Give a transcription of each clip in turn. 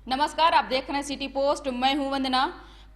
नमस्कार, आप देख रहे हैं सिटी पोस्ट। मैं हूं वंदना।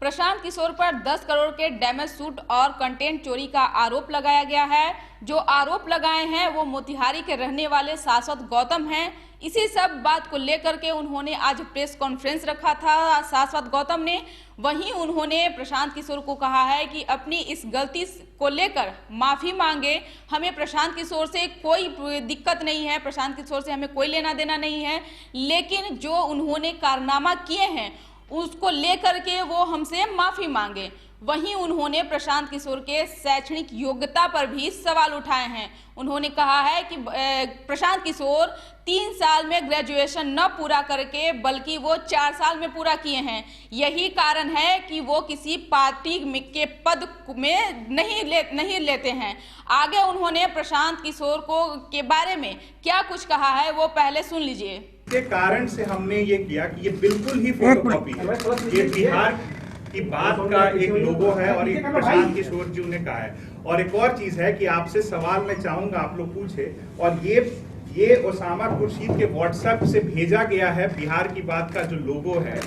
प्रशांत किशोर पर 10 करोड़ के डैमेज सूट और कंटेंट चोरी का आरोप लगाया गया है। जो आरोप लगाए हैं वो मोतिहारी के रहने वाले शाश्वत गौतम हैं। इसी सब बात को लेकर के उन्होंने आज प्रेस कॉन्फ्रेंस रखा था शाश्वत गौतम ने। वहीं उन्होंने प्रशांत किशोर को कहा है कि अपनी इस गलती को लेकर माफी मांगे। हमें प्रशांत किशोर से कोई दिक्कत नहीं है, प्रशांत किशोर से हमें कोई लेना देना नहीं है, लेकिन जो उन्होंने कारनामा किए हैं उसको लेकर के वो हमसे माफी मांगे। वहीं उन्होंने प्रशांत किशोर के शैक्षणिक योग्यता पर भी सवाल उठाए हैं। उन्होंने कहा है कि प्रशांत किशोर 3 साल में ग्रेजुएशन न पूरा करके बल्कि वो 4 साल में पूरा किए हैं। यही कारण है कि वो किसी पार्टी के पद में नहीं लेते हैं। आगे उन्होंने प्रशांत किशोर के बारे में क्या कुछ कहा है वो पहले सुन लीजिए। के कारण से हमने ये किया कि ये बिल्कुल ही फोटोकॉपी है। ये बिहार की बात का एक लोगो है और एक प्रशांत किशोर जी ने कहा है। और एक और चीज है कि आपसे सवाल मैं चाहूंगा आप लोग पूछे, और ये ओसामा खुर्शीद के व्हाट्सएप से भेजा गया है बिहार की बात का जो लोगो है,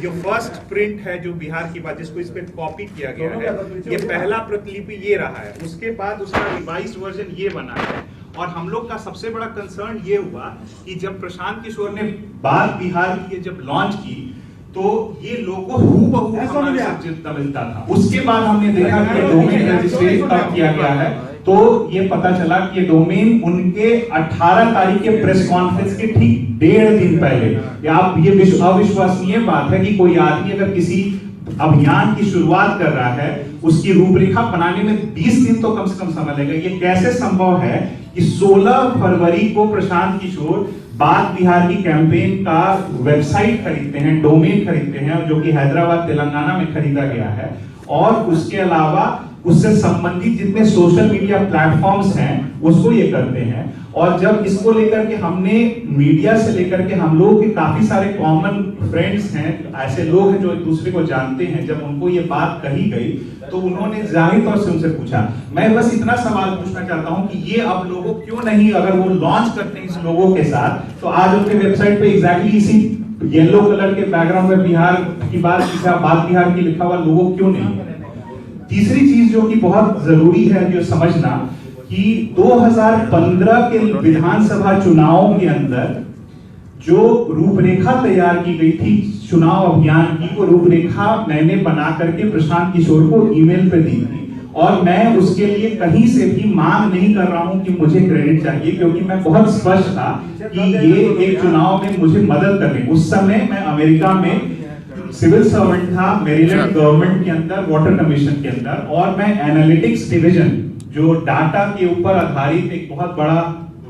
जो फर्स्ट प्रिंट है जो बिहार की बात जिसको इस पे कॉपी किया गया है, ये पहला प्रतिलिपि ये रहा है। उसके बाद उसका रिवाइज्ड वर्जन ये बना है। और हम लोग का सबसे बड़ा कंसर्न ये हुआ कि जब प्रशांत किशोर ने बात बिहार की जब लॉन्च की तो ये लोगो हूबहू हमारे साथ जितना मिलता था। उसके बाद हमने देखा कि डोमेन रजिस्ट्रेशन किया गया है, तो ये पता चला कि ये डोमेन उनके 18 तारीख के प्रेस कॉन्फ्रेंस के ठीक 1.5 दिन पहले, आप ये अविश्वसनीय बात है कि कोई आदमी अगर किसी अभियान की शुरुआत कर रहा है उसकी रूपरेखा बनाने में 20 दिन तो कम से कम समय लगेगा। ये कैसे संभव है कि 16 फरवरी को प्रशांत किशोर बात बिहार की कैंपेन का वेबसाइट खरीदते हैं, डोमेन खरीदते हैं, जो कि हैदराबाद तेलंगाना में खरीदा गया है, और उसके अलावा उससे संबंधित जितने सोशल मीडिया प्लेटफॉर्म्स हैं उसको ये करते हैं। और जब इसको लेकर के हमने मीडिया से लेकर के हम लोग के काफी सारे कॉमन फ्रेंड्स हैं, ऐसे लोग हैं जो एक दूसरे को जानते हैं, जब उनको ये बात कही गई तो उन्होंने जाहिर तौर से उनसे पूछा। मैं बस इतना सवाल पूछना चाहता हूं कि ये अब लोगों क्यों नहीं, अगर वो लॉन्च करते हैं इस लोगों के साथ, तो आज उनके वेबसाइट पे एग्जैक्टली इसी येलो कलर के बैकग्राउंड में बिहार की बात बिहार की लिखा हुआ लोगो क्यों नहीं है। तीसरी चीज जो कि बहुत जरूरी है जो समझना कि 2015 के विधानसभा चुनाव के अंदर जो रूपरेखा तैयार की गई थी चुनाव अभियान की, वो रूपरेखा मैंने बना करके प्रशांत किशोर को ईमेल पे दी थी। और मैं उसके लिए कहीं से भी मांग नहीं कर रहा हूं कि मुझे क्रेडिट चाहिए, क्योंकि मैं बहुत स्पष्ट था कि ये एक चुनाव में मुझे मदद करने। उस समय मैं अमेरिका में सिविल सर्वेंट था, मेरीलैंड गवर्नमेंट के अंदर वाटर कमीशन के अंदर, और मैं एनालिटिक्स डिवीजन जो डाटा के ऊपर आधारित एक बहुत बड़ा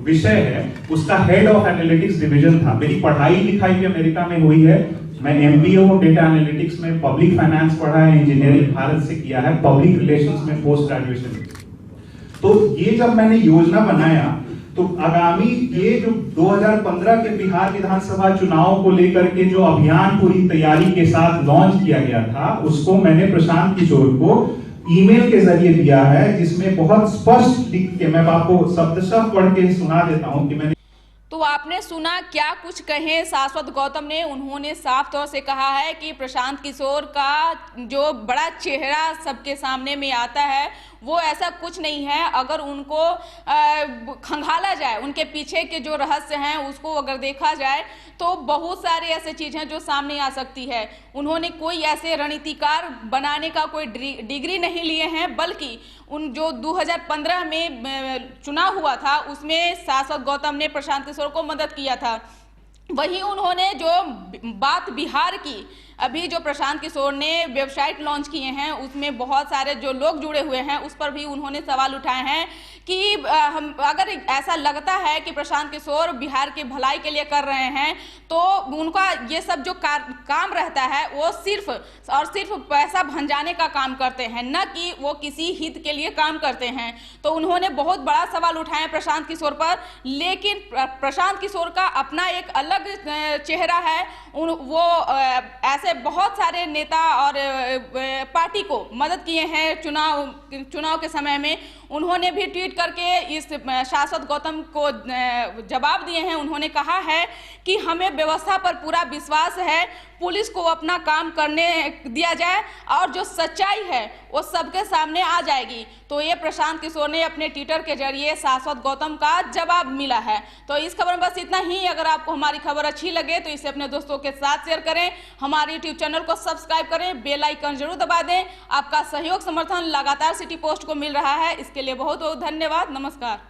विषय है उसका हेड ऑफ एनालिटिक्स डिवीजन था। मेरी पढ़ाई लिखाई भी अमेरिका में हुई है। मैं एमबीए हूं डेटा एनालिटिक्स में, पब्लिक फाइनेंस पढ़ा है, इंजीनियरिंग भारत से किया है, पब्लिक रिलेशंस में पोस्ट ग्रेजुएशन। तो ये जब मैंने योजना बनाया तो आगामी ये जो 2015 के बिहार विधानसभा चुनाव को लेकर के जो अभियान पूरी तैयारी के साथ लॉन्च किया गया था, उसको मैंने प्रशांत किशोर को ईमेल के जरिए दिया है, जिसमें बहुत स्पष्ट लिख के मैं आपको शब्दशः पढ़ के सुना देता हूं कि मैंने। तो आपने सुना क्या कुछ कहे शाश्वत गौतम ने। उन्होंने साफ तौर से कहा है कि प्रशांत किशोर का जो बड़ा चेहरा सबके सामने में आता है वो ऐसा कुछ नहीं है। अगर उनको खंगाला जाए, उनके पीछे के जो रहस्य हैं उसको अगर देखा जाए तो बहुत सारे ऐसे चीजें जो सामने आ सकती है। उन्होंने कोई ऐसे रणनीतिकार बनाने का कोई डिग्री नहीं लिए हैं, बल्कि उन जो 2015 में चुनाव हुआ था उसमें शाश्वत गौतम ने प्रशांत किशोर को मदद किया था। वहीं उन्होंने जो बात बिहार की अभी जो प्रशांत किशोर ने वेबसाइट लॉन्च किए हैं उसमें बहुत सारे जो लोग जुड़े हुए हैं उस पर भी उन्होंने सवाल उठाए हैं कि हम अगर ऐसा लगता है कि प्रशांत किशोर बिहार की भलाई के लिए कर रहे हैं तो उनका ये सब जो काम रहता है वो सिर्फ और सिर्फ पैसा भंजाने का काम करते हैं, न कि वो किसी हित के लिए काम करते हैं। तो उन्होंने बहुत बड़ा सवाल उठाया प्रशांत किशोर पर, लेकिन प्रशांत किशोर का अपना एक अलग चेहरा है। वो ऐसे बहुत सारे नेता और पार्टी को मदद किए हैं चुनाव के समय में। उन्होंने भी ट्वीट करके इस शाश्वत गौतम को जवाब दिए हैं। उन्होंने कहा है कि हमें व्यवस्था पर पूरा विश्वास है, पुलिस को अपना काम करने दिया जाए और जो सच्चाई है वो सबके सामने आ जाएगी। तो ये प्रशांत किशोर ने अपने ट्विटर के जरिए शाश्वत गौतम का जवाब मिला है। तो इस खबर में बस इतना ही। अगर आपको हमारी खबर अच्छी लगे तो इसे अपने दोस्तों के साथ शेयर करें, हमारे यूट्यूब चैनल को सब्सक्राइब करें, बेल आइकन जरूर दबा दें। आपका सहयोग समर्थन लगातार सिटी पोस्ट को मिल रहा है, इसके लिए बहुत बहुत धन्यवाद। नमस्कार।